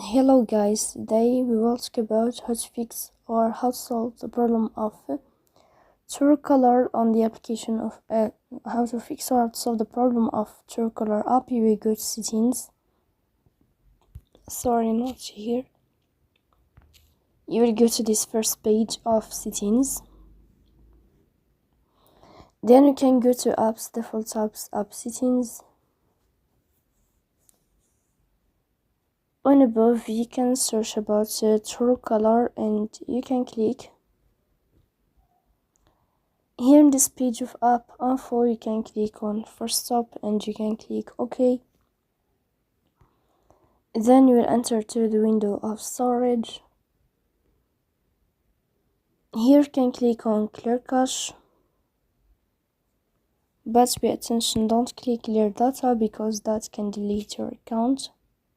Hello guys, today we will talk about how to fix or how to solve the problem of Truecaller on the application of how to fix or solve the problem of Truecaller app. You will go to settings. Sorry, not here. You will go to this first page of settings. Then you can go to apps, default apps, app settings. On above you can search about Truecaller and you can click. Here in this page of app info you can click on first stop and you can click OK. Then you will enter to the window of storage. Here you can click on clear cache, but pay attention, don't click clear data because that can delete your account.